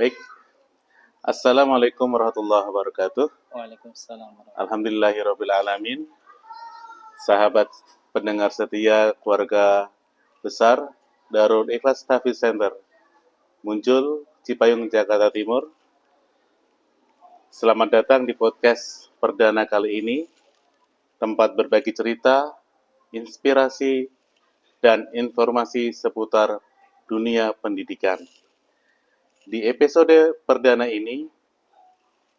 Baik, Assalamualaikum warahmatullahi wabarakatuh. Waalaikumsalam warahmatullahi Alhamdulillahirrabbilalamin. Sahabat pendengar setia keluarga besar Darul Ikhlas Tahfidz Center, Muncul, Cipayung, Jakarta Timur. Selamat datang di podcast perdana kali ini, tempat berbagi cerita, inspirasi, dan informasi seputar dunia pendidikan. Di episode perdana ini,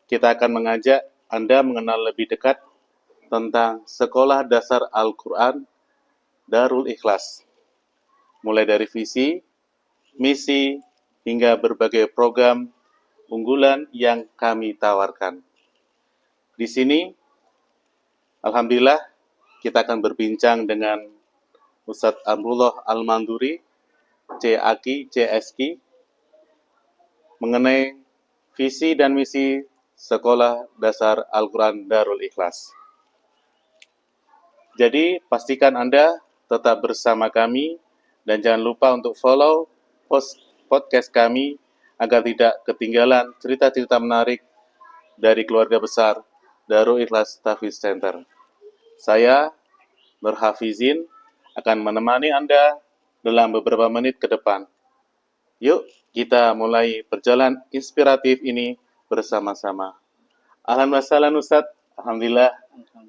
kita akan mengajak Anda mengenal lebih dekat tentang Sekolah Dasar Al-Quran Darul Ikhlas. Mulai dari visi, misi, hingga berbagai program unggulan yang kami tawarkan. Di sini, Alhamdulillah, kita akan berbincang dengan Ustadz Amrullah Al-Manduri, CSQ, mengenai visi dan misi Sekolah Dasar Al-Quran Darul Ikhlas. Jadi, pastikan Anda tetap bersama kami dan jangan lupa untuk follow podcast kami agar tidak ketinggalan cerita-cerita menarik dari keluarga besar Darul Ikhlas Tahfidz Center. Saya, Nur Hafizin, akan menemani Anda dalam beberapa menit ke depan. Yuk, kita mulai perjalanan inspiratif ini bersama-sama. Alhamdulillah, Ustadz. Alhamdulillah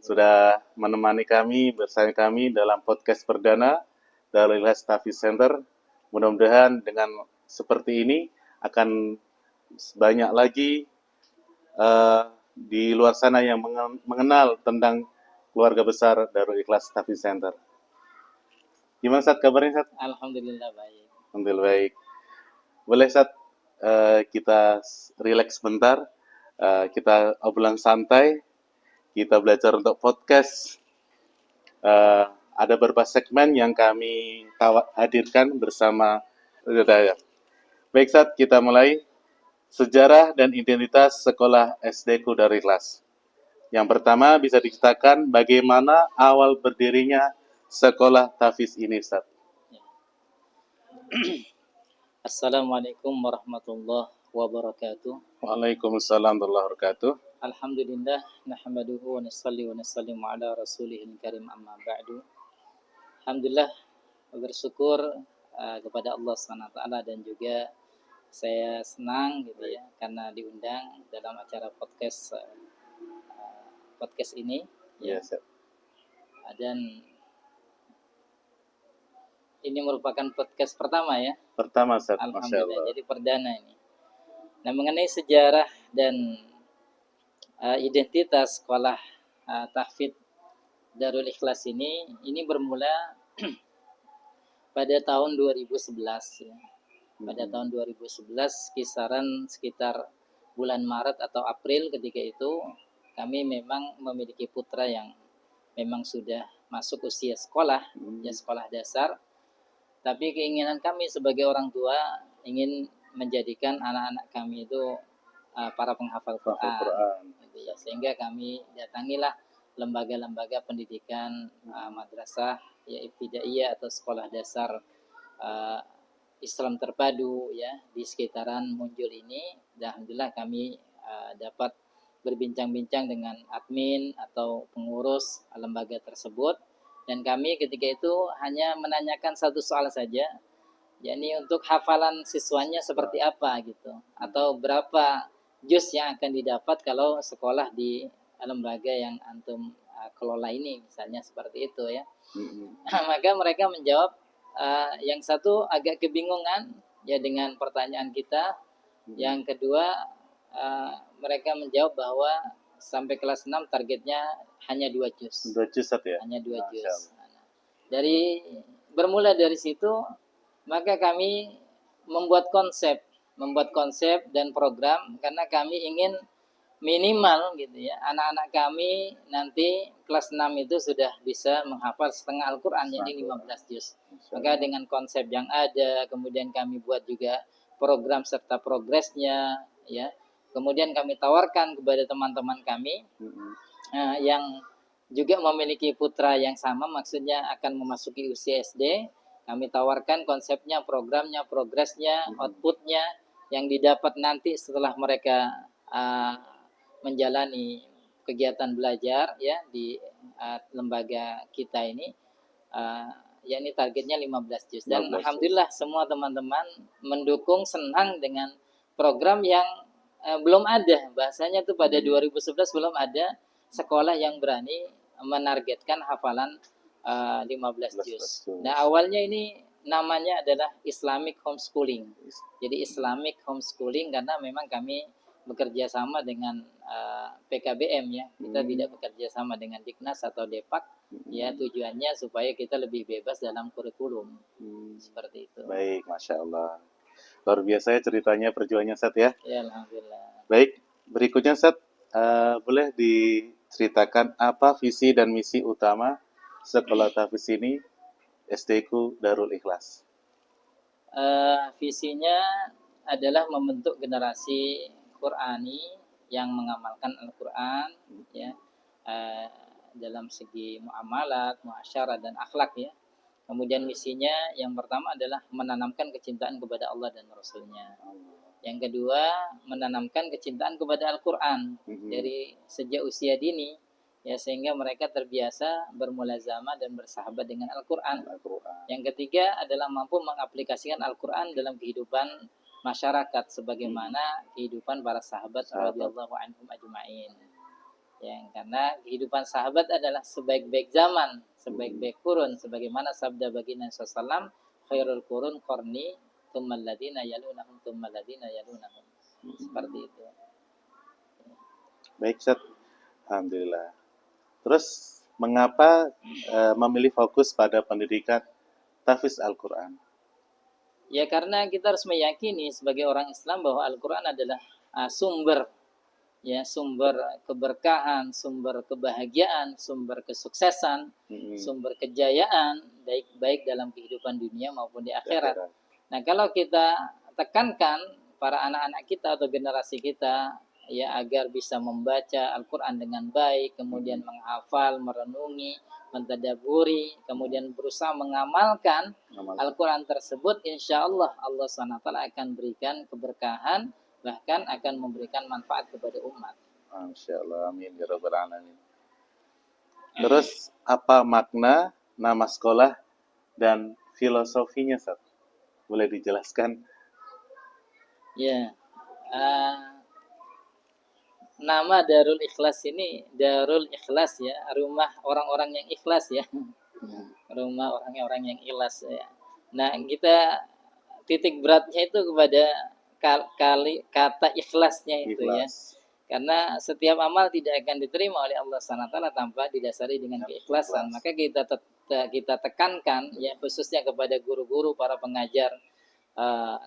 sudah menemani kami, bersama kami dalam podcast perdana Darul Ikhlas Tahfidz Center. Mudah-mudahan dengan seperti ini akan banyak lagi di luar sana yang mengenal tentang keluarga besar Darul Ikhlas Tahfidz Center. Gimana Ustadz kabarnya Ustadz? Alhamdulillah baik. Alhamdulillah baik. Boleh Ustadz kita relax sebentar, kita obrolan santai, kita belajar untuk podcast. Ada beberapa segmen yang kami hadirkan bersama Udaya. Baik Ustadz, kita mulai. Sejarah dan identitas Sekolah SD-ku Darul Ikhlas. Yang pertama bisa diceritakan bagaimana awal berdirinya Sekolah Tahfidz ini Ustadz. Assalamualaikum warahmatullahi wabarakatuh. Waalaikumsalam warahmatullahi wabarakatuh. Alhamdulillah nahmaduhu wa nusalli wa nusallimu ala rasulihil karim amma ba'du. Alhamdulillah bersyukur kepada Allah SWT dan juga saya senang gitu ya karena diundang dalam acara podcast ini ya. Dan ini merupakan podcast pertama ya. Pertama Ustaz, Alhamdulillah. Jadi perdana ini. Nah, mengenai sejarah dan identitas sekolah tahfidz Darul Ikhlas ini bermula pada tahun 2011 ya. Pada tahun 2011 kisaran sekitar bulan Maret atau April ketika itu kami memang memiliki putra yang memang sudah masuk usia sekolah, ya sekolah dasar. Tapi keinginan kami sebagai orang tua ingin menjadikan anak-anak kami itu para penghafal Quran. Gitu ya. Sehingga kami datangilah lembaga-lembaga pendidikan madrasah, ya ibtidaiyah atau sekolah dasar Islam terpadu ya di sekitaran Muncul ini. Dan alhamdulillah kami dapat berbincang-bincang dengan admin atau pengurus lembaga tersebut. Dan kami ketika itu hanya menanyakan satu soal saja, yakni untuk hafalan siswanya seperti apa gitu, atau berapa juz yang akan didapat kalau sekolah di lembaga yang antum kelola ini, misalnya seperti itu ya. Maka mereka menjawab, yang satu agak kebingungan ya dengan pertanyaan kita, yang kedua mereka menjawab bahwa sampai kelas 6 targetnya hanya 2 juz. 2 juz ya? Hanya 2 juz. Bermula dari situ, maka kami membuat konsep dan program karena kami ingin minimal gitu ya, anak-anak kami nanti kelas 6 itu sudah bisa menghafal setengah Al-Quran, jadi 15 juz. Maka dengan konsep yang ada, kemudian kami buat juga program serta progresnya ya. Kemudian kami tawarkan kepada teman-teman kami yang juga memiliki putra yang sama, maksudnya akan memasuki usia SD. Kami tawarkan konsepnya, programnya, progresnya, outputnya, yang didapat nanti setelah mereka menjalani kegiatan belajar ya di lembaga kita ini, yakni targetnya 15 juz. Dan 15 juz. alhamdulillah semua teman-teman mendukung, senang dengan program yang belum ada. Bahasanya tuh pada 2011 belum ada sekolah yang berani menargetkan hafalan 15 juz. Nah, awalnya ini namanya adalah Islamic Homeschooling. Jadi Islamic Homeschooling karena memang kami bekerja sama dengan PKBM ya. Kita tidak bekerja sama dengan Diknas atau Depak. Ya, tujuannya supaya kita lebih bebas dalam kurikulum. Seperti itu. Baik, Masya Allah. Luar biasa ya ceritanya, perjuangannya Ustaz ya. Ya, alhamdulillah. Baik, berikutnya Ustaz, boleh diceritakan apa visi dan misi utama sekolah tahfiz ini, SD-ku Darul Ikhlas? Visinya adalah membentuk generasi Qur'ani yang mengamalkan Al-Quran ya, dalam segi muamalat, muasyarah dan akhlak ya. Kemudian misinya yang pertama adalah menanamkan kecintaan kepada Allah dan Rasul-Nya. Yang kedua, menanamkan kecintaan kepada Al-Quran dari sejak usia dini ya, sehingga mereka terbiasa bermulazamah dan bersahabat dengan Al-Quran. Yang ketiga adalah mampu mengaplikasikan Al-Quran dalam kehidupan masyarakat sebagaimana kehidupan para sahabat radhiyallahu anhum ajma'in. Ya, karena kehidupan sahabat adalah sebaik-baik zaman, sebaik-baik kurun, sebagaimana sabda baginda sallallahu khairul qurun qarni tsummal ladina yalunahum tsummal ladina yalunahum. Seperti itu. Baik, Ustaz. Alhamdulillah. Terus mengapa memilih fokus pada pendidikan tahfiz Al-Quran? Ya, karena kita harus meyakini sebagai orang Islam bahwa Al-Quran adalah sumber keberkahan, sumber kebahagiaan, sumber kesuksesan, sumber kejayaan, baik dalam kehidupan dunia maupun di akhirat. Nah, kalau kita tekankan para anak-anak kita atau generasi kita ya agar bisa membaca Al-Quran dengan baik, kemudian menghafal, merenungi, mentadaburi, kemudian berusaha mengamalkan Al-Quran tersebut, insya Allah Allah SWT akan berikan keberkahan, bahkan akan memberikan manfaat kepada umat. Masya Allah, amin ya rabbal alamin. Terus apa makna nama sekolah dan filosofinya, Ustaz? Boleh dijelaskan? Ya, nama Darul Ikhlas ini Darul Ikhlas ya, rumah orang-orang yang ikhlas ya, rumah orang-orang yang ikhlas ya. Nah, kita titik beratnya itu kepada kata ikhlasnya itu ya. Karena setiap amal tidak akan diterima oleh Allah SWT tanpa didasari dengan keikhlasan. Maka kita tekankan ya, khususnya kepada guru-guru, para pengajar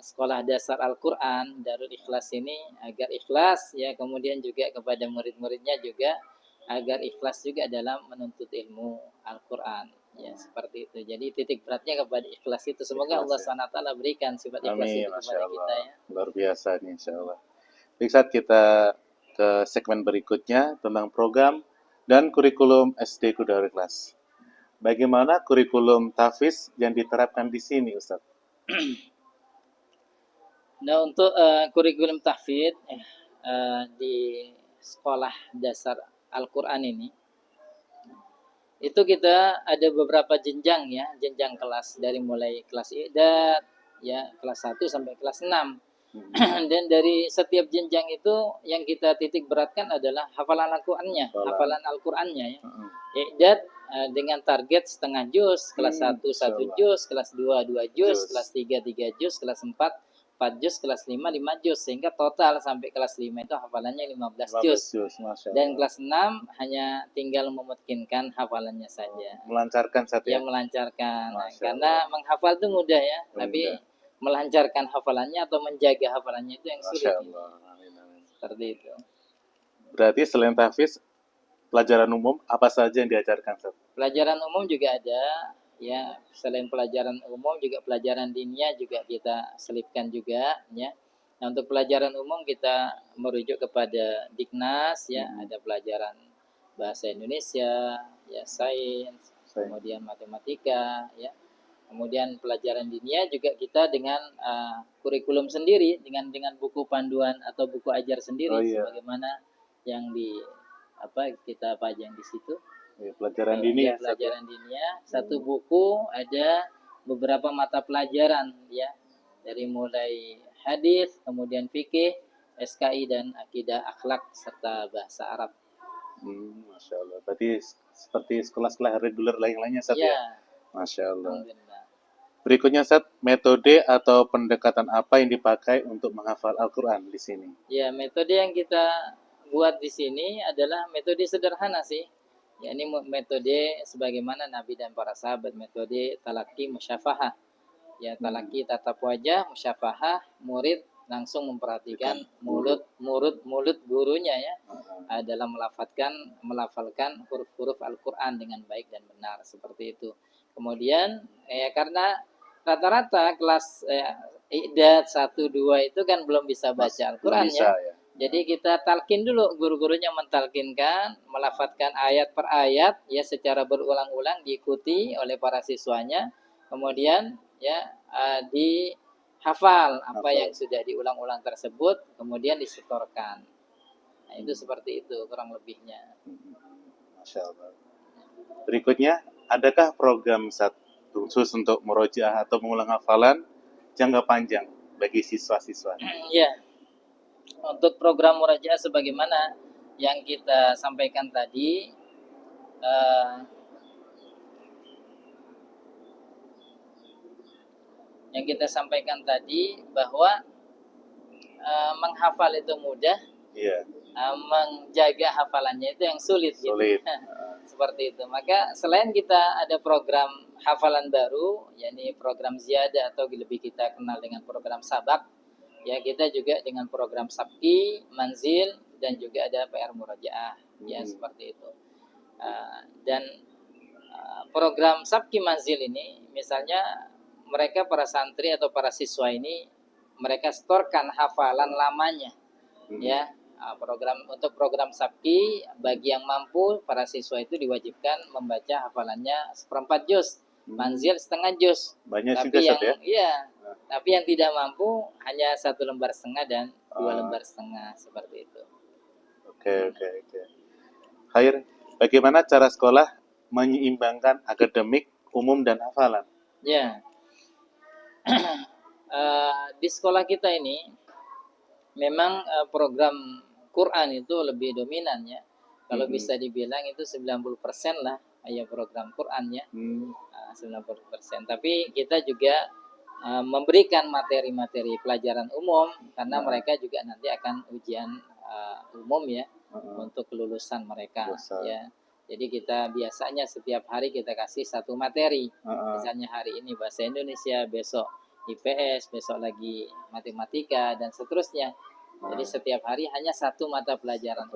sekolah dasar Al-Quran Darul Ikhlas ini agar ikhlas ya, kemudian juga kepada murid-muridnya juga agar ikhlas juga dalam menuntut ilmu Al-Quran. Ya, seperti itu. Jadi titik beratnya kepada ikhlas itu. Semoga Allah SWT berikan sifat ikhlas itu kepada kita ya. Luar biasa nih, insya Allah. Baik, saat kita ke segmen berikutnya tentang program dan kurikulum SD Darul Ikhlas. Bagaimana kurikulum tahfiz yang diterapkan di sini, Ustaz? Nah, untuk kurikulum tahfiz di sekolah dasar Al-Quran ini, itu kita ada beberapa jenjang ya, jenjang kelas dari mulai kelas I'dad ya, kelas 1 sampai kelas 6. Dan dari setiap jenjang itu yang kita titik beratkan adalah hafalan Al-Qur'annya ya. I'dad dengan target setengah juz, kelas 1 1 juz, kelas 2 2 juz, kelas 3 3 juz, kelas 4 4 juz, kelas 5 5 juz, sehingga total sampai kelas 5 itu hafalannya 15 juz. Dan kelas 6 hanya tinggal memungkinkan hafalannya saja. Melancarkan saja. Ya, melancarkan. Karena menghafal itu mudah ya, tapi melancarkan hafalannya atau menjaga hafalannya itu yang sulit. Seperti itu. Berarti selain tahfiz, pelajaran umum apa saja yang diajarkan, Ustaz? Pelajaran umum juga ada. Ya, selain pelajaran umum juga pelajaran diniyah juga kita selipkan juga ya. Nah, untuk pelajaran umum kita merujuk kepada Diknas ya, ada pelajaran bahasa Indonesia, ya sains, kemudian matematika ya. Kemudian pelajaran diniyah juga kita dengan kurikulum sendiri, dengan buku panduan atau buku ajar sendiri, sebagaimana yang kita pajang di situ. Pelajaran dini ya, pelajaran diniyah. Satu buku ada beberapa mata pelajaran ya, dari mulai hadis, kemudian fikih, SKI dan akidah, akhlak serta bahasa Arab. Masya Allah. Berarti seperti sekolah-sekolah reguler lain-lainnya, Ustaz ya? Masya Allah. Berikutnya, Ustaz, metode atau pendekatan apa yang dipakai untuk menghafal Al-Quran di sini? Ya, metode yang kita buat di sini adalah metode sederhana sih. Ya, ini metode sebagaimana Nabi dan para sahabat, metode talaki musyafahah. Ya, talaki tatap wajah, musyafahah, murid langsung memperhatikan mulut gurunya ya, dalam melafalkan huruf-huruf Al-Quran dengan baik dan benar, seperti itu. Kemudian karena rata-rata kelas Iqdad 1-2 itu kan belum bisa baca Al-Quran ya. Jadi kita talkin dulu, guru-gurunya mentalkinkan, melafadzkan ayat per ayat ya secara berulang-ulang, diikuti oleh para siswanya. Kemudian ya dihafal apa yang sudah diulang-ulang tersebut, kemudian disetorkan. Nah, itu seperti itu kurang lebihnya. Masya Allah. Berikutnya, adakah program khusus untuk murojaah atau mengulang hafalan jangka panjang bagi siswa-siswa? Ya, untuk program murojaah sebagaimana yang kita sampaikan tadi, bahwa menghafal itu mudah, menjaga hafalannya itu yang sulit. Gitu. Seperti itu. Maka selain kita ada program hafalan baru, yakni program ziyadah atau lebih kita kenal dengan program sabak, ya kita juga dengan program sabki, manzil, dan juga ada PR murojaah, ya seperti itu. Dan program sabki manzil ini, misalnya mereka para santri atau para siswa ini, mereka setorkan hafalan lamanya, ya. Untuk program sabki, bagi yang mampu, para siswa itu diwajibkan membaca hafalannya 1/4 juz, manzil setengah juz. Banyak tapi juga, yang tapi yang tidak mampu hanya 1,5 lembar dan 2 lembar setengah, seperti itu. Oke. Khair, bagaimana cara sekolah menyeimbangkan akademik, umum, dan hafalan? Ya, di sekolah kita ini memang program Quran itu lebih dominan ya. Kalau bisa dibilang itu 90% lah ya program Qurannya. 90%. Tapi kita juga memberikan materi-materi pelajaran umum karena mereka juga nanti akan ujian umum ya untuk kelulusan mereka ya. Jadi kita biasanya setiap hari kita kasih satu materi. Misalnya hari ini bahasa Indonesia, besok IPS, besok lagi matematika dan seterusnya. Jadi setiap hari hanya satu mata pelajaran.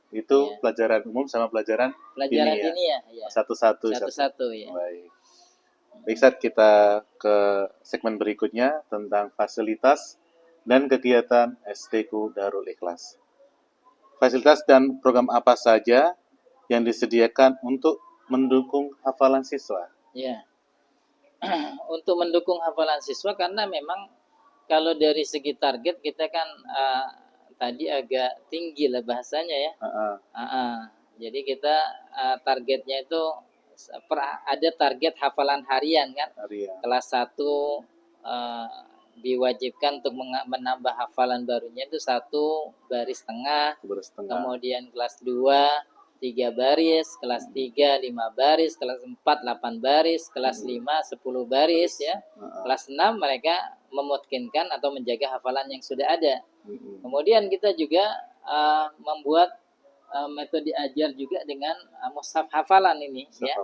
Itu pelajaran umum sama pelajaran diniyah ya. Satu-satu ya. Baik, saat kita ke segmen berikutnya tentang fasilitas dan kegiatan STQ Darul Ikhlas. Fasilitas dan program apa saja yang disediakan untuk mendukung hafalan siswa? Ya. Untuk mendukung hafalan siswa, karena memang kalau dari segi target kita kan tadi agak tinggi lah bahasanya ya. Jadi kita targetnya itu ada target hafalan harian kan. Kelas 1 diwajibkan untuk menambah hafalan barunya itu 1 baris setengah. Kemudian kelas 2 3 baris, kelas 3 5 baris, kelas 4 8 baris, kelas 5 10 baris ya. Kelas 6 mereka memutkinkan atau menjaga hafalan yang sudah ada. Kemudian kita juga membuat metode ajar juga dengan mushaf hafalan ini ya.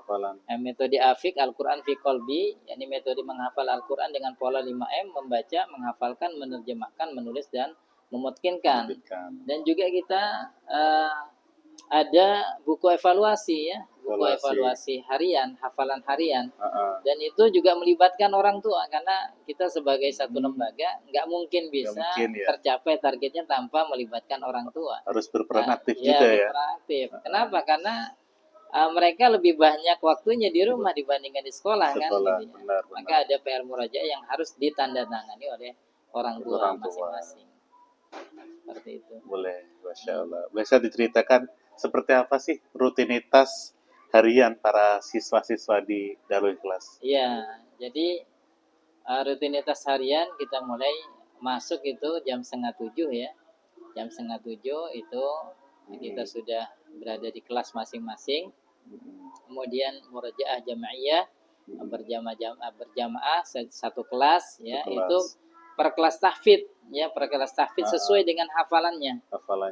Metode Afik Al-Quran fi Qalbi, yakni metode menghafal Al-Quran dengan pola 5M, membaca, menghafalkan, menerjemahkan, menulis dan memutkinkan. Dan juga kita ada buku evaluasi ya, evaluasi harian, hafalan harian. Dan itu juga melibatkan orang tua, karena kita sebagai satu lembaga nggak mungkin bisa tercapai targetnya tanpa melibatkan orang tua. Harus berperan aktif juga ya. Berperan aktif. Kenapa? Karena mereka lebih banyak waktunya di rumah dibandingkan di sekolah kan Sekolah, gitu ya. benar. Maka ada PR murojaah yang harus ditandatangani oleh orang tua masing-masing. Seperti itu. Boleh, Masya Allah. Bisa diceritakan seperti apa sih rutinitas harian para siswa-siswa di Darul Ikhlas? Iya, jadi rutinitas harian kita mulai masuk itu jam 6:30 ya. Jam 6:30 itu kita sudah berada di kelas masing-masing. Kemudian murojaah jamaiyah berjamaah satu kelas ya, itu per kelas tahfidz ya, per kelas tahfidz sesuai dengan hafalannya.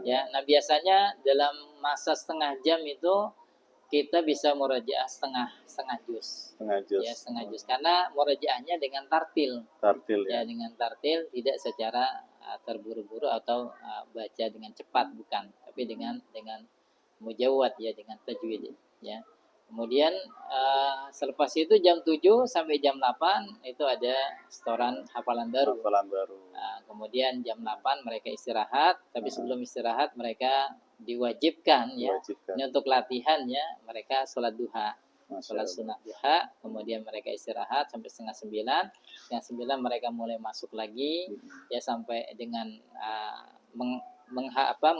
Ya, nah biasanya dalam masa setengah jam itu kita bisa murojaah setengah juz. Ya, setengah juz karena murojaahnya dengan tartil. Ya, dengan tartil, tidak secara terburu-buru atau baca dengan cepat, bukan, tapi dengan mujawwad ya, dengan tajwid ya. Kemudian selepas itu jam 7 sampai jam 8 itu ada setoran hafalan baru. Kemudian jam 8 mereka istirahat, tapi sebelum istirahat mereka diwajibkan ya. Ini untuk latihan ya, mereka sholat duha. Sholat sunat duha, kemudian mereka istirahat sampai setengah 9. Setengah 9 mereka mulai masuk lagi ya, sampai dengan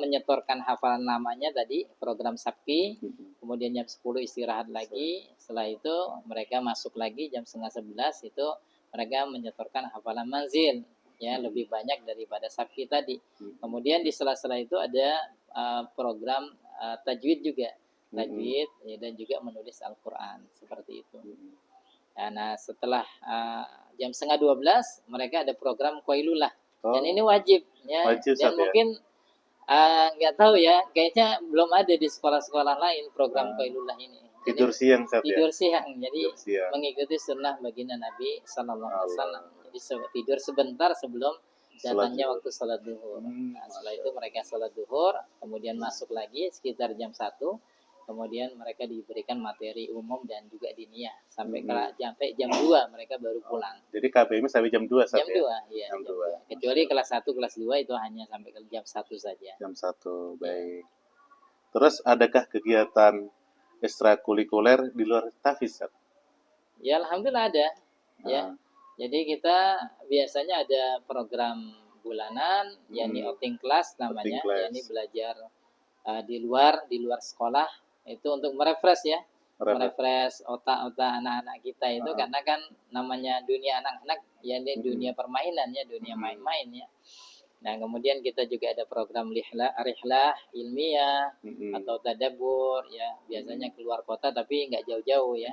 menyetorkan hafalan namanya tadi, program Sabki. Kemudian jam 10 istirahat lagi. Setelah itu mereka masuk lagi jam setengah 11, itu mereka menyetorkan hafalan manzil ya, lebih banyak daripada Sabki tadi. Kemudian di sela-sela itu ada program tajwid juga. Tajwid ya, dan juga menulis Al-Quran, seperti itu. Nah, setelah jam setengah 12 mereka ada program Qailullah. Dan ini wajib ya. Dan mungkin nggak tahu ya, kayaknya belum ada di sekolah-sekolah lain program Qailullah ini. Tidur siang, tidur siang. Jadi mengikuti sunnah baginda Nabi Sallallahu Alaihi Wasallam. Jadi tidur sebentar sebelum datangnya waktu sholat duhur. Nah, setelah itu mereka sholat duhur, kemudian masuk lagi sekitar jam 1. Kemudian mereka diberikan materi umum dan juga diniyah sampai jam 2 mereka baru pulang. Jadi KBM sampai jam 2 jam 2 ya. Jam 2. Kecuali kelas 1, kelas 2 itu hanya sampai ke jam 1 saja. Jam 1, baik. Terus adakah kegiatan ekstrakurikuler di luar tahfidz? Ya, alhamdulillah ada. Ya. Jadi kita biasanya ada program bulanan, yakni outing class namanya, yakni belajar di luar sekolah. Itu untuk merefresh ya, merefresh otak-otak anak-anak kita itu, karena kan namanya dunia anak-anak ya, ini dunia permainan ya, dunia main-main ya. Nah, kemudian kita juga ada program rihlah ilmiah atau tadabbur ya, biasanya keluar kota tapi nggak jauh-jauh ya.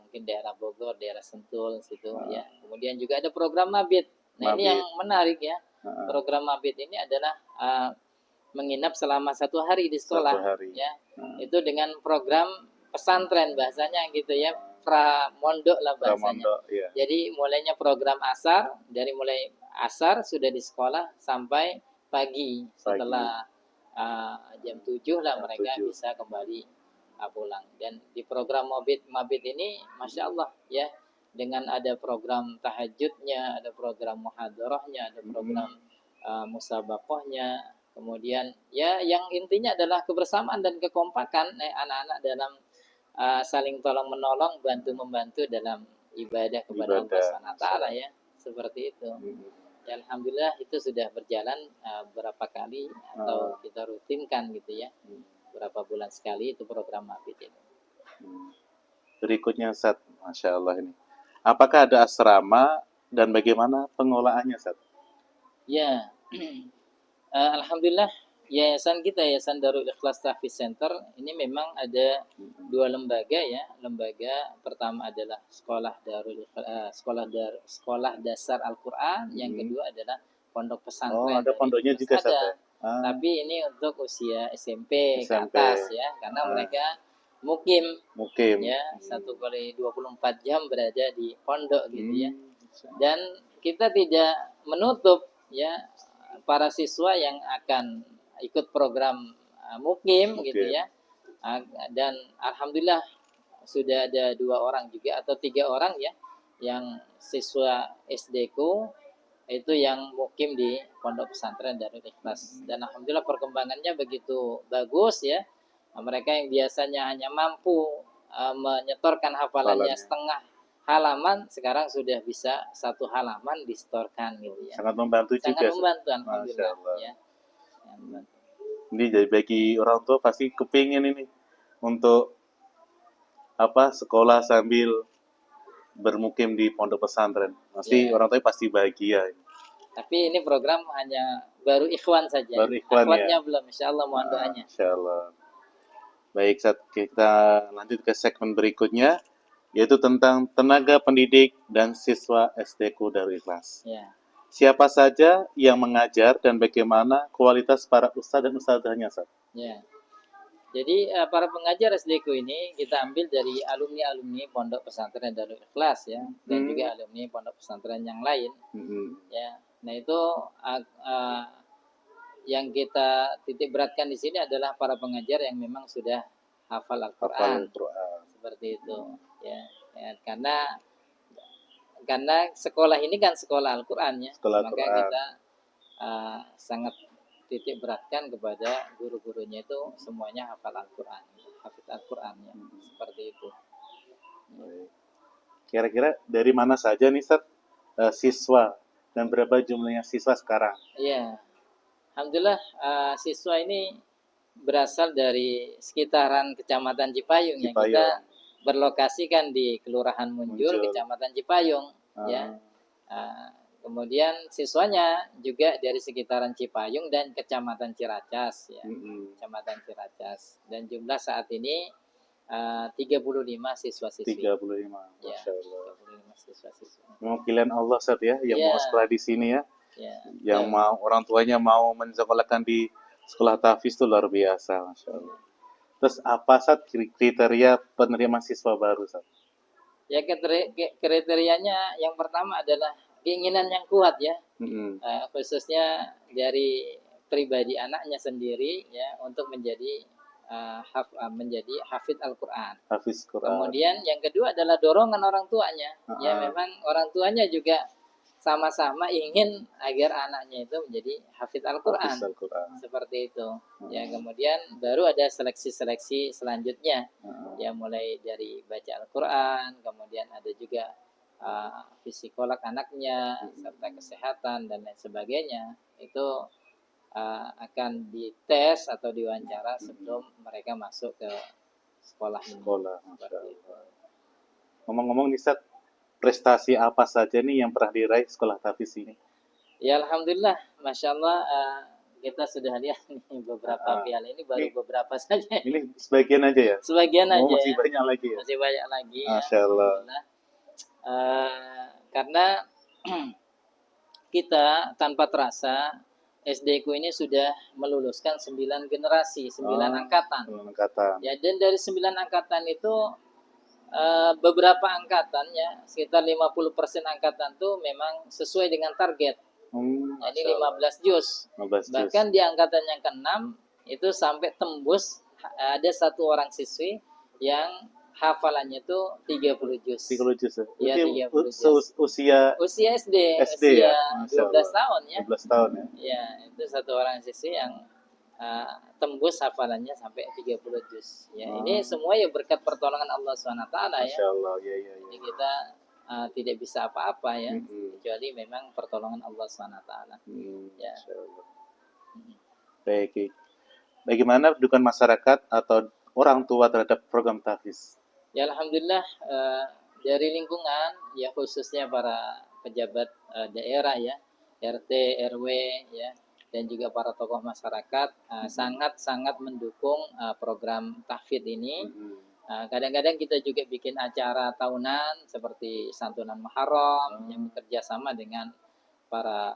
Mungkin daerah Bogor, daerah Sentul situ ya. Kemudian juga ada program mabit. Nah, ini yang menarik ya. Program mabit ini adalah menginap selama 1 hari di sekolah ya. Itu dengan program pesantren bahasanya gitu ya, pramondok lah bahasanya. Jadi mulainya program asar, dari mulai asar sudah di sekolah sampai pagi. Setelah jam 7 lah mereka bisa kembali pulang. Dan di program mabit ini Masya Allah ya, dengan ada program tahajudnya, ada program muhadarahnya, ada program musabaqahnya. Kemudian ya, yang intinya adalah kebersamaan dan kekompakan anak-anak dalam saling tolong menolong, bantu membantu dalam ibadah kepada Allah Subhanahu wa taala ya, seperti itu. Ya, alhamdulillah itu sudah berjalan berapa kali atau kita rutinkan gitu ya. Berapa bulan sekali itu program mabit ini. Berikutnya Ustaz, Masya Allah ini. Apakah ada asrama dan bagaimana pengolahannya Ustaz? Ya, alhamdulillah yayasan kita, Yayasan Darul Ikhlas Tahfidz Center ini memang ada 2 lembaga ya. Lembaga pertama adalah sekolah dasar Al-Qur'an, yang kedua adalah pondok pesantren. Ada pondoknya juga ada. Tapi ini untuk usia SMP ke atas ya, karena mereka mukim ya, 1x24 jam berada di pondok gitu ya. Dan kita tidak menutup ya para siswa yang akan ikut program mukim gitu ya. Dan alhamdulillah sudah ada 2 orang juga atau 3 orang ya, yang siswa SD-ku itu yang mukim di pondok pesantren Darul Ikhlas. Dan alhamdulillah perkembangannya begitu bagus ya. Mereka yang biasanya hanya mampu menyetorkan hafalannya Hafalannya. setengah halaman, sekarang sudah bisa satu halaman disetorkan gitu ya. Sangat membantu Sangat juga. membantu, Masya alhamdulillah Allah. ya. Sangat membantu. Ini jadi bagi orang tua pasti kepingin ini untuk sekolah sambil bermukim di pondok pesantren. Pasti Ya. orang tua pasti bahagia. Tapi ini program hanya baru ikhwan saja. Baru ikhwan Akhwatnya ya. belum, insya Allah mohon doanya. Insya Allah. Baik, saat kita lanjut ke segmen berikutnya, yaitu tentang tenaga pendidik dan siswa SD-ku Darul Ikhlas. Ya. Siapa saja yang mengajar dan bagaimana kualitas para ustadz dan ustadzahnya, Ustaz? Ya. Jadi para pengajar SD-ku ini kita ambil dari alumni-alumni pondok pesantren Darul Ikhlas ya, dan juga alumni pondok pesantren yang lain. Ya. Nah itu yang kita titik beratkan di sini adalah para pengajar yang memang sudah hafal Al-Quran. Seperti itu ya. Karena sekolah ini kan sekolah Al-Quran ya, maka kita sangat titik beratkan kepada guru-gurunya itu semuanya hafal Al-Quran, hafid Al-Quran ya, seperti itu. Kira-kira dari mana saja nih, Ustaz, siswa dan berapa jumlahnya siswa sekarang? Iya, alhamdulillah siswa ini berasal dari sekitaran Kecamatan Cipayung yang kita berlokasi kan di Kelurahan Munjul. Kecamatan Cipayung ya. Kemudian siswanya juga dari sekitaran Cipayung dan Kecamatan Ciracas ya. Kecamatan Ciracas. Dan jumlah saat ini 35 siswa-siswi. 35. Masya Allah. 35 siswa-siswi. Memang pilihan Allah, Ustaz ya, yang mau sekolah di sini ya. Yang mau orang tuanya mau mensekolahkan di sekolah tahfiz itu luar biasa, Masya Allah. Terus apa Ustaz kriteria penerimaan siswa baru, Ustaz? Ya kriterianya yang pertama adalah keinginan yang kuat ya, khususnya dari pribadi anaknya sendiri ya untuk menjadi hafid Al-Quran. Kemudian yang kedua adalah dorongan orang tuanya. Ya memang orang tuanya juga sama-sama ingin agar anaknya itu menjadi hafid Al-Quran. Seperti itu. Ya kemudian baru ada seleksi-seleksi selanjutnya. Ya mulai dari baca Al-Quran, kemudian ada juga psikolog anaknya, serta kesehatan dan lain sebagainya. Itu akan dites atau diwawancara sebelum mereka masuk ke sekolah ini. Ngomong-ngomong nih, Ustaz, prestasi apa saja nih yang pernah diraih sekolah tahfiz ini? Ya alhamdulillah, masya Allah kita sudah lihat nih beberapa piala ini baru beberapa saja. Ini sebagian aja ya? Sebagian aja. Masih banyak lagi ya? Masih banyak lagi. Masya Allah. Karena kita tanpa terasa SD-ku ini sudah meluluskan 9 generasi, 9 angkatan. 9 angkatan. Ya, dan dari 9 angkatan itu beberapa angkatan ya, sekitar 50% angkatan itu memang sesuai dengan target. Jadi 15 juz. Bahkan di angkatan yang ke-6 itu sampai tembus ada satu orang siswi yang hafalannya itu 30 juz. 30 juz ya? Ya, 30 juz. Usia SD ya? 12 tahun ya. 12 tahun ya. Ya, itu satu orang siswi yang tembus hafalannya sampai 30 juz. Ya, ini semua ya berkat pertolongan Allah SWT ya. Masya Allah, ya. Jadi kita tidak bisa apa-apa ya, kecuali memang pertolongan Allah SWT. Ya. Masya Allah. Baik. Bagaimana dukungan masyarakat atau orang tua terhadap program tahfiz? Ya alhamdulillah dari lingkungan ya, khususnya para pejabat daerah ya, RT, RW ya, dan juga para tokoh masyarakat sangat-sangat mendukung program tahfidz ini. Kadang-kadang kita juga bikin acara tahunan seperti santunan Muharram yang bekerja sama dengan para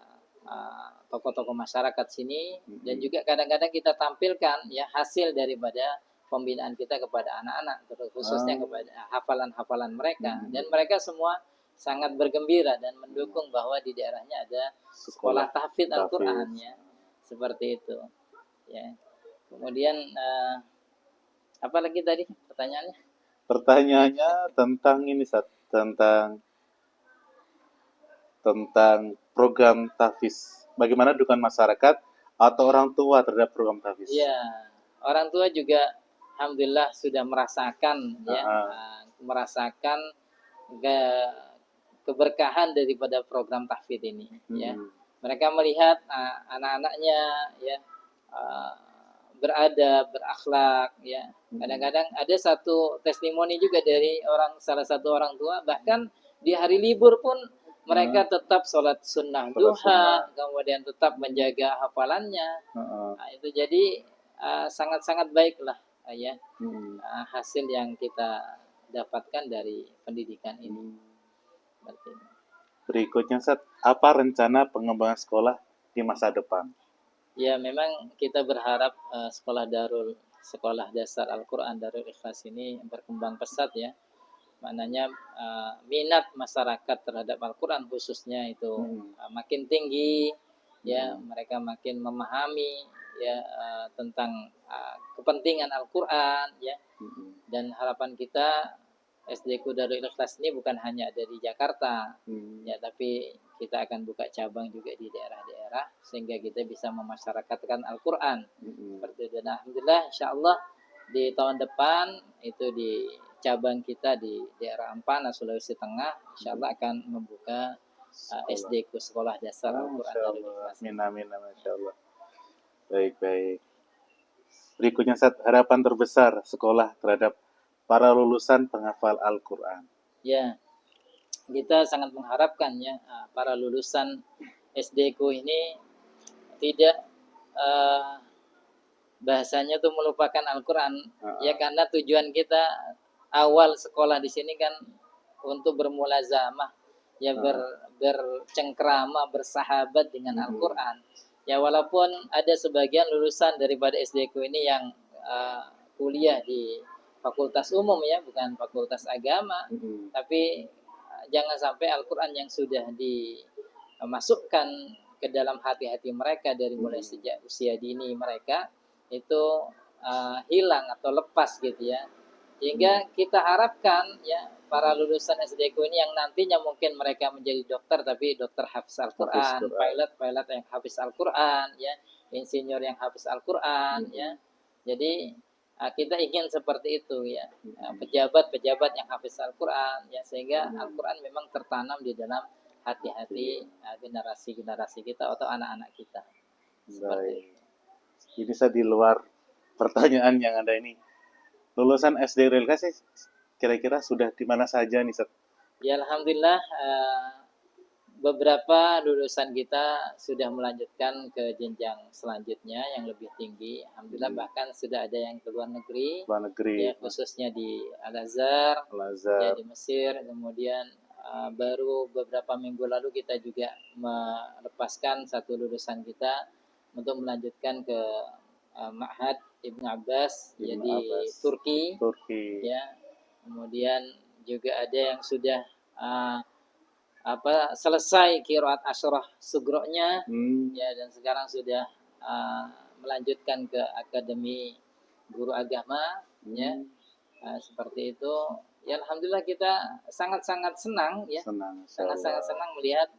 tokoh-tokoh masyarakat sini, dan juga kadang-kadang kita tampilkan ya hasil daripada pembinaan kita kepada anak-anak, khususnya kepada hafalan-hafalan mereka, dan mereka semua sangat bergembira dan mendukung bahwa di daerahnya ada sekolah tahfidz Al-Quran ya, seperti itu ya. Kemudian apa lagi tadi pertanyaannya? Pertanyaannya tentang ini, tentang program tahfiz. Bagaimana dukungan masyarakat atau orang tua terhadap program tahfiz? Ya, orang tua juga alhamdulillah sudah merasakan ya, merasakan keberkahan daripada program tahfidz ini ya. Mereka melihat anak-anaknya ya beradab, berakhlak ya. Kadang-kadang ada satu testimoni juga dari salah satu orang tua, bahkan di hari libur pun mereka tetap sholat sunnah duha, kemudian tetap menjaga hafalannya. Itu jadi sangat-sangat baiklah ya hasil yang kita dapatkan dari pendidikan ini. Berikutnya, Ustaz, apa rencana pengembangan sekolah di masa depan? Ya, memang kita berharap sekolah dasar Al-Quran Darul Ikhlas ini berkembang pesat ya. Maknanya minat masyarakat terhadap Al-Quran khususnya itu makin tinggi ya, mereka makin memahami ya tentang kepentingan Al-Quran ya. Dan harapan kita SDQ Darul Ikhlas ini bukan hanya ada di Jakarta ya, tapi kita akan buka cabang juga di daerah-daerah sehingga kita bisa memasyarakatkan Al-Quran. Seperti itu. Nah, alhamdulillah insyaallah di tahun depan itu di cabang kita di daerah Ampana, Sulawesi Tengah, insyaallah akan membuka SDQ Sekolah Dasar Al-Quran Darul Ikhlas. Amin, masyaallah. Baik. Berikutnya, Ustaz, harapan terbesar sekolah terhadap para lulusan penghafal Al-Quran. Ya, kita sangat mengharapkan ya para lulusan SDQ ini tidak bahasanya tuh melupakan Al-Quran ya, karena tujuan kita awal sekolah di sini kan untuk bermulazamah ya, bercengkrama, bersahabat dengan Al-Quran ya. Walaupun ada sebagian lulusan daripada SDQ ini yang kuliah di fakultas umum ya, bukan fakultas agama, tapi jangan sampai Al-Quran yang sudah dimasukkan ke dalam hati-hati mereka dari mulai sejak usia dini mereka itu hilang atau lepas gitu ya. Sehingga kita harapkan ya para lulusan SDQ ini yang nantinya mungkin mereka menjadi dokter, tapi dokter hafiz Al-Quran, pilot yang hafiz Al-Quran ya, insinyur yang hafiz Al-Quran ya. Jadi kita ingin seperti itu ya, pejabat-pejabat yang hafiz Al-Quran ya, sehingga Al-Quran memang tertanam di dalam hati-hati generasi-generasi kita atau anak-anak kita. Baik. Ini saya di luar pertanyaan yang ada ini. Lulusan SD Relkas kira-kira sudah di mana saja nih, Ustaz? Ya, alhamdulillah beberapa lulusan kita sudah melanjutkan ke jenjang selanjutnya yang lebih tinggi. Alhamdulillah bahkan sudah ada yang ke luar negeri ya, khususnya di Al-Azhar ya, di Mesir. Kemudian baru beberapa minggu lalu kita juga melepaskan satu lulusan kita untuk melanjutkan ke Ma'had Ibn Abbas ya di Turki ya. Kemudian juga ada yang sudah selesai qiraat Asyrah Sugro'nya ya, dan sekarang sudah melanjutkan ke akademi guru agama ya. Seperti itu ya, alhamdulillah kita sangat-sangat senang ya, sangat-sangat senang melihat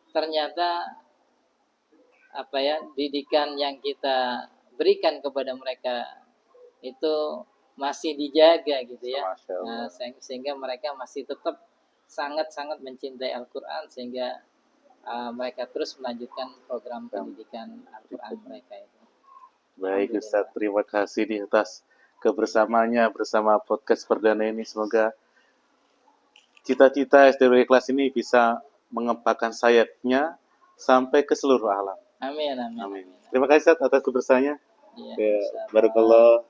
ternyata didikan yang kita berikan kepada mereka itu masih dijaga gitu ya. Sehingga mereka masih tetap sangat-sangat mencintai Al-Quran, sehingga mereka terus melanjutkan program pendidikan Al-Quran mereka itu. Baik Ustaz, terima kasih di atas kebersamaannya bersama podcast perdana ini. Semoga cita-cita SD Ikhlas ini bisa mengepakkan sayapnya sampai ke seluruh alam. Amin. Terima kasih Ustaz atas kebersamaannya. Ya, barakallah.